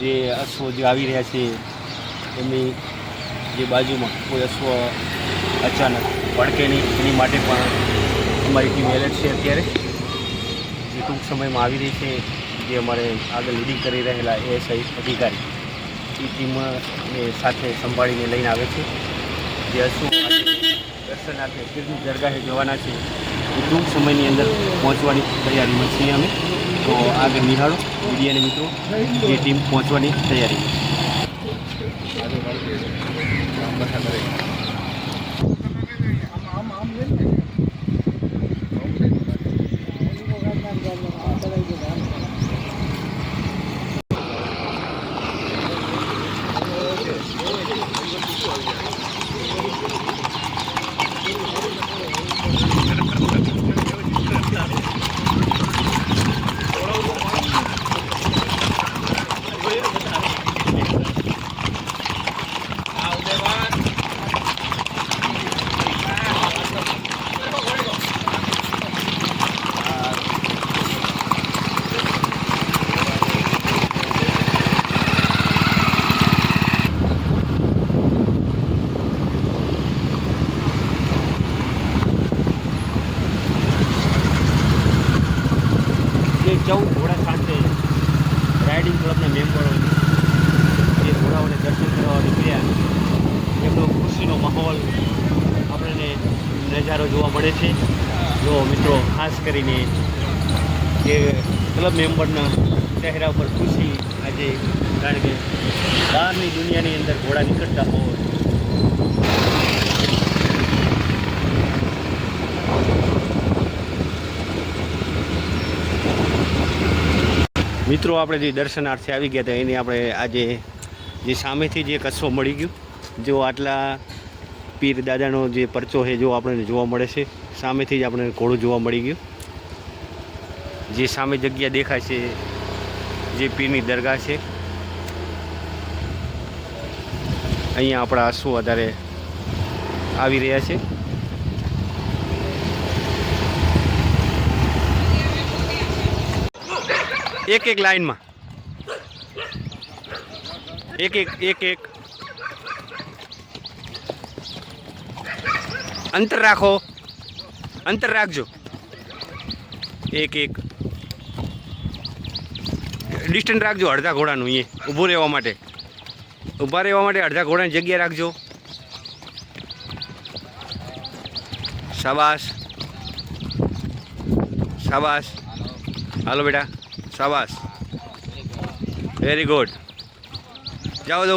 જે અશ્વો જે આવી રહ્યા છે એમની જે બાજુમાં કોઈ અશ્વ અચાનક પડકે નહીં એની માટે પણ અમારી ટીમ એલર્ટ છે અત્યારે, જે ટૂંક સમયમાં આવી રહી છે. જે અમારે આગળ લીડિંગ કરી રહેલા એએસઆઈ અધિકારી એ ટીમને સાથે સંભાળીને લઈને આવે છે. જે અશ્વો દર્શનાર્થે પીરની દરગાહે જવાના છે એ ટૂંક સમયની અંદર પહોંચવાની તૈયારીમાં છીએ અમે. તો આગળ નિહાળો મીડિયાને મિત્રો, જે ટીમ પહોંચવાની તૈયારી. જે 14 ઘોડા સાથે રાઇડિંગ ક્લબના મેમ્બરો જે ઘોડાઓને દર્શન કરવા નીકળ્યા એમનો ખુશીનો માહોલ આપણને નજારો જોવા મળે છે. જો મિત્રો, ખાસ કરીને જે ક્લબ મેમ્બરના ચહેરા પર ખુશી આજે, કારણ કે બહારની દુનિયાની અંદર ઘોડા નીકળતા હોય. મિત્રો, આપણે જે દર્શનાર્થે આવી ગયા હતા એની આપણે આજે જે સામેથી જે એક અશ્વ મળી ગયું, જો આટલા પીર દાદાનો જે પરચો છે જો આપણને જોવા મળે છે, સામેથી જ આપણને ઘોડું જોવા મળી ગયું. જે સામે જગ્યા દેખાય છે જે પીરની દરગાહ છે, અહીંયા આપણા અશ્વો વધારે આવી રહ્યા છે. એક એક લાઈનમાં એક અંતર રાખો, અંતર રાખજો. એક ડિસ્ટન્સ રાખજો અડધા ઘોડાનું. અહીંયા ઊભા રહેવા માટે અડધા ઘોડાની જગ્યા રાખજો. શાબાશ શાબાશ, હાલો બેટા, શાબાશ, વેરી ગુડ. જાઓ દો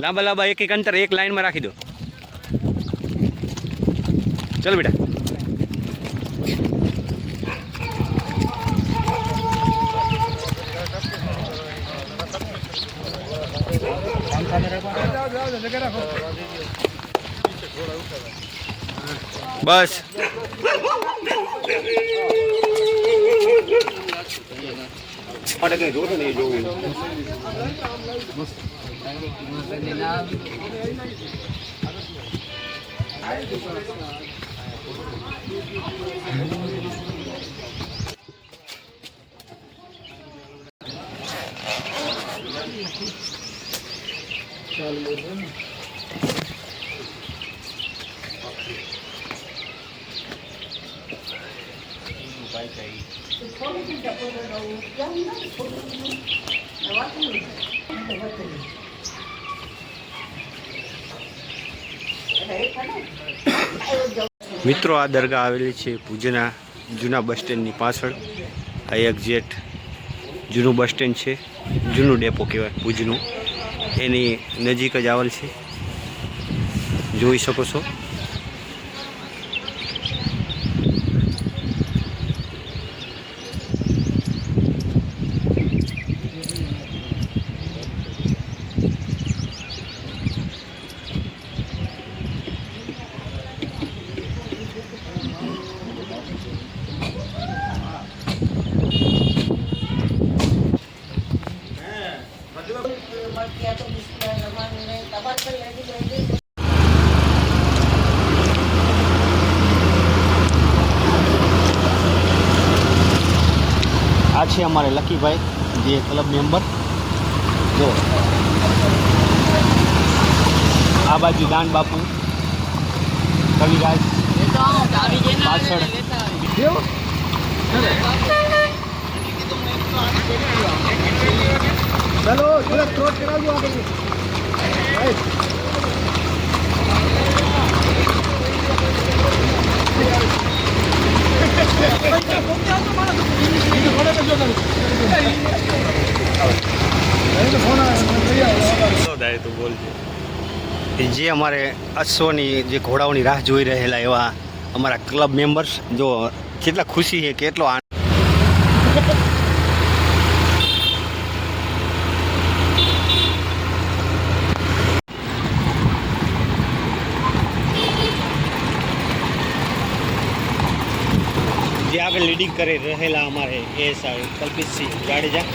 લાંબા એક અંતર એક લાઈનમાં રાખી દો. ચલો બેટા. બસ મિત્રો, આ દરગાહ આવેલી છે ભુજના જૂના બસ સ્ટેન્ડની પાછળ. આ એક્ઝેક્ટ જૂનું બસ સ્ટેન્ડ છે, જૂનું ડેપો કહેવાય ભુજનું, એની નજીક જ આવેલ છે, જોઈ શકો છો. આ છે અમારે લકીભાઈ, જે ક્લબ મેમ્બર જો આ બાજુ દાન બાપુ કવિરાજ પાછળ चलो थोड़ा क्रॉस करा दो आप જે અમારે અશ્વની જે ઘોડાઓની રાહ જોઈ રહેલા એવા અમારા ક્લબ મેમ્બર્સ જો કેટલા ખુશી છે કેટલો આનંદ જે આગળ લીડિંગ કરી રહેલા અમારે એએસઆઈ કલ્પિતસિંહ જાડેજા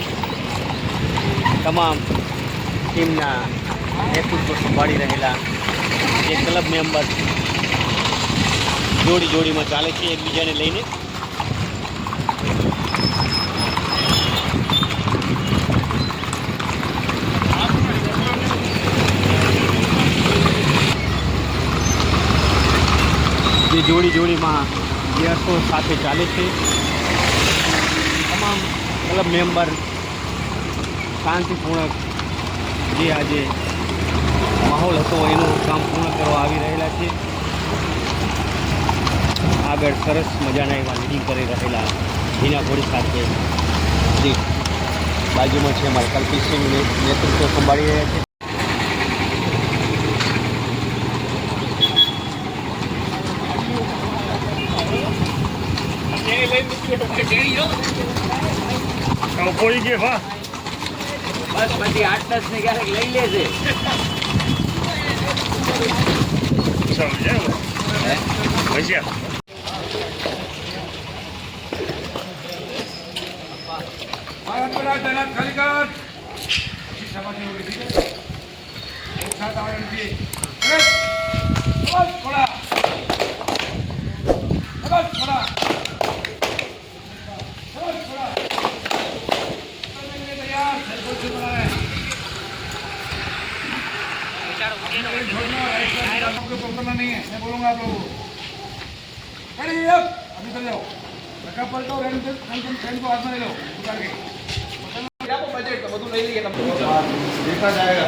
તમામ ટીમના નેતૃત્વ સંભાળી રહેલા જે ક્લબ મેમ્બર જોડી જોડીમાં ચાલે છે એકબીજાને લઈને જે જોડી જોડીમાં જે અર્થો સાથે ચાલે છે તમામ ક્લબ મેમ્બર શાંતિપૂર્વક જે આજે માહોલ હતો એનું કામ પૂર્ણ કરવા આવી રહેલા છે આગળ સરસ મજાના એવા લીડિંગ કરી રહેલા ઝીણા ઘોડી સાથે જે બાજુમાં છે અમારા કલ્પિતસિંહ નેતૃત્વ સંભાળી રહ્યા છે કોઈ કે વાહ બસ પછી 8-10 ને ક્યારેક લઈ લેજે સમજાયો ભજીયા ભારત બડા તૈનાત ખાલી કર શાબાશી હોગી ઠીક है एक साथ आवे इनकी बस थोड़ा बस थोड़ा करना नहीं है मैं बोलूंगा आप लोगों को खड़ी अब अभी चल जाओ रखा पलटो फ्रेंड को हाथ में ले लो उतार के बजट का બધું લઈ લઈએ देखा जाएगा